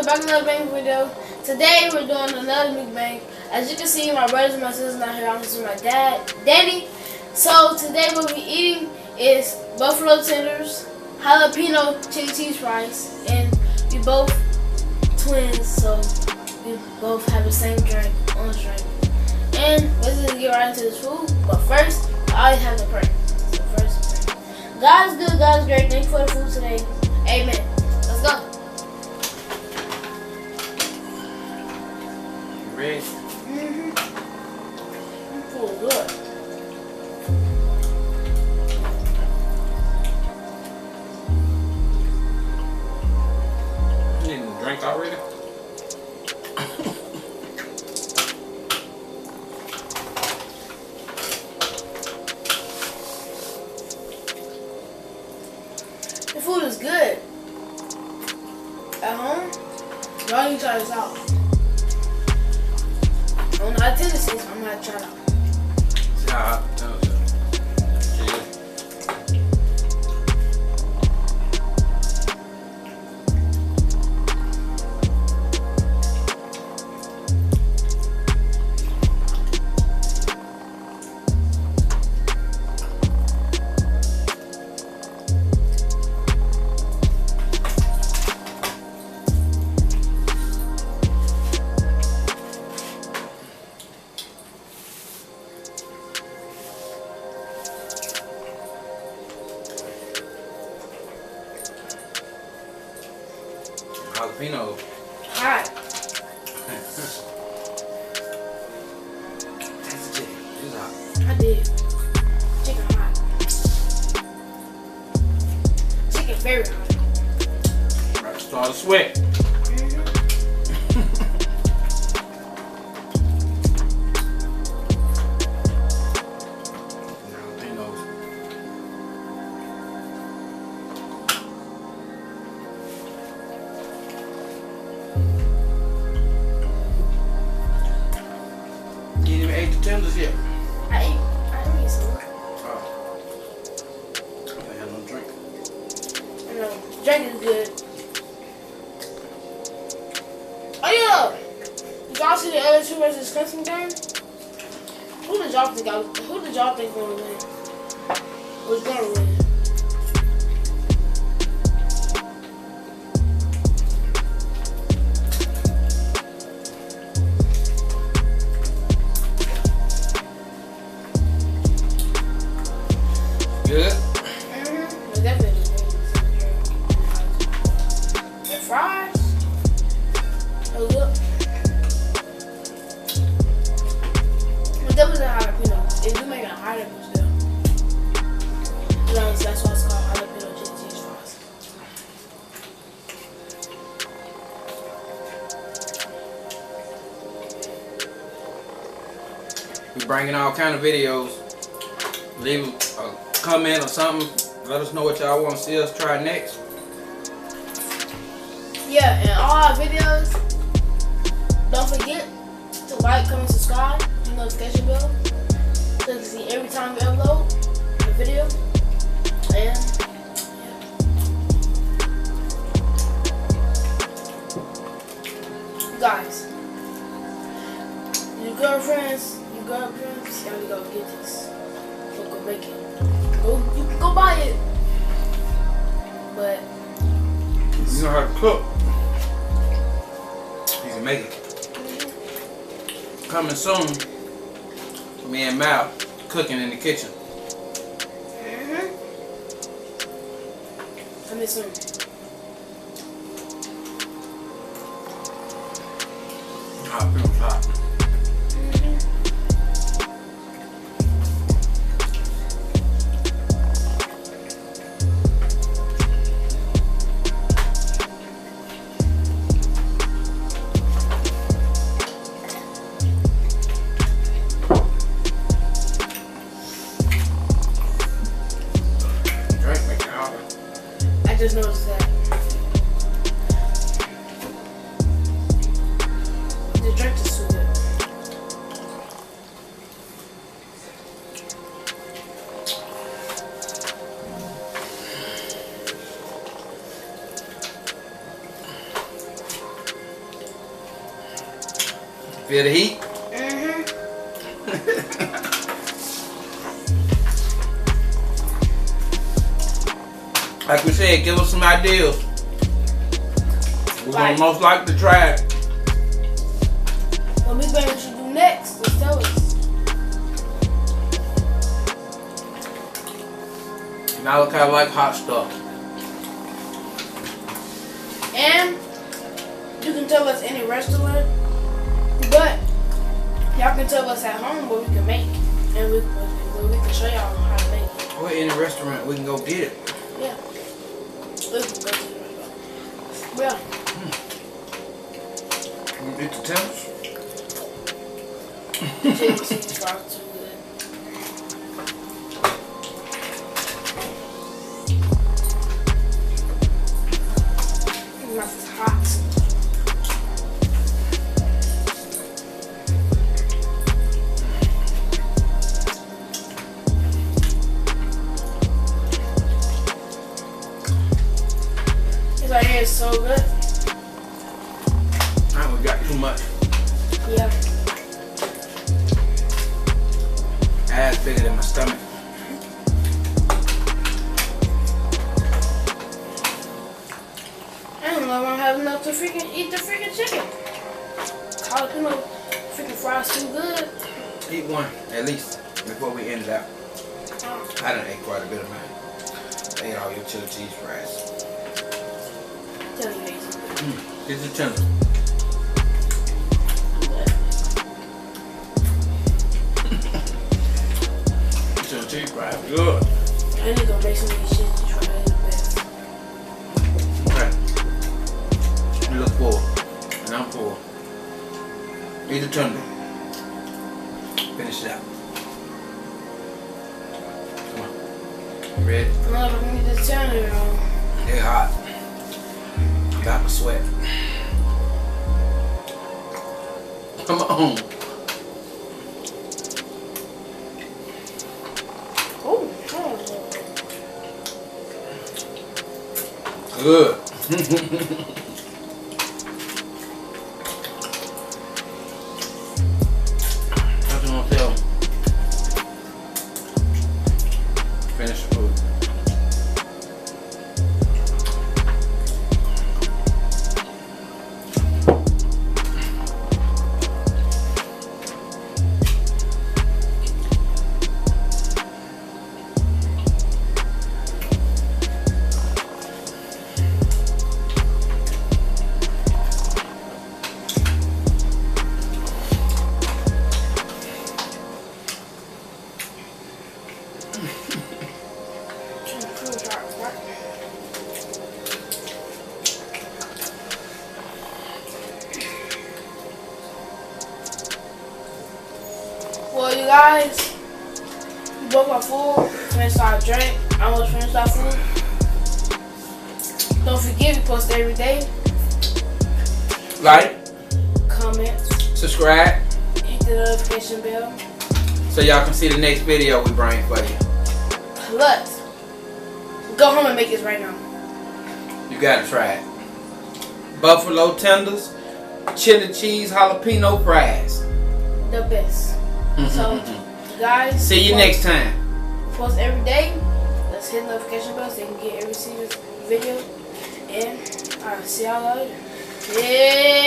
back to another mukbang video. Today we're doing another mukbang. As you can see, my brothers and my sisters not here. I'm just with my daddy. So today what we're eating is buffalo tenders, jalapeno chili cheese fries, and we both twins, so we both have the same drink, orange drink. And let's just get right into this food. But first, I always have to pray. So first, God is good, God is great. Thank you for the food today. Amen. Let's go. Ready? Food good. You need a drink already? The food is good. At home, y'all need to try this out. I don't know how to taste this, so I'm gonna try it out. Yeah, cheers. Jalapeno. Alright. That's the chicken. It's hot. I did. Chicken hot. Chicken very hot. Right, start to sweat. You didn't even ate the tenders yet. I ate some. Oh. I had no drink. I know. Drink is good. Oh yeah! Did y'all see the LSU versus Clemson game? Who did y'all think gonna win? Was gonna win? Good. But definitely the fries. They was good. But that was a jalapeno. They do make a jalapeno still. That's why it's called jalapeno chili cheese fries. We bringing all kind of videos. Leave a comment or something. Let us know what y'all want to see us try next. Yeah, and all our videos, don't forget to like, comment, subscribe, hit the notification bell, so you can see every time we upload a video. And yeah. Guys, your girlfriends, y'all go get this. Go make it. You can go buy it. But You know how to cook. You can make it. Coming soon. Me and Mal cooking in the kitchen. coming soon. Jalapeno hot. I just noticed that. The drink is so good. Feel the heat? Mm-hmm. Like we said, give us some ideas. We're gonna most likely try it. What mukbang we should do next? Just tell us. Now look, I like hot stuff. And you can tell us any restaurant, but y'all can tell us at home what we can make, and we can show y'all how to make it. Or in a restaurant, we can go get it. Yeah. Let's go to the restaurant. Yeah. You eat the tenders? Chicken cheese fries too good. This is hot. This right here is so good. We got too much. Yeah. Ass bigger than my stomach. I don't know if I'm having enough to freaking eat the freaking chicken. Jalapeno freaking fries too good. Eat one, at least, before we end it out. I done ate quite a bit of mine. I ate all your chili cheese fries. Tell you guys. Here's the tender. Chili cheese fries, good. I need to go make some of these shit to try to eat the best. Okay. You look full, and I'm full. Eat the tender. Finish it out. Come on. Ready? I'm not gonna need this tender though. They're hot. Got my sweat. Come on. Oh, Good. That's what I'm gonna tell them. Finish the food. Well, you guys, we both are full. Finished our drink. I almost finished our food. Don't forget, we post every day. Like, Comment, subscribe, hit the notification bell. so y'all can see the next video we bring for you. Let's go home and make this right now. You gotta try it. Buffalo tenders, chili cheese, jalapeno fries. The best. So, guys, See you next time. Post every day. Let's hit the notification bell so you can get every single video. And I'll see y'all later. Yeah.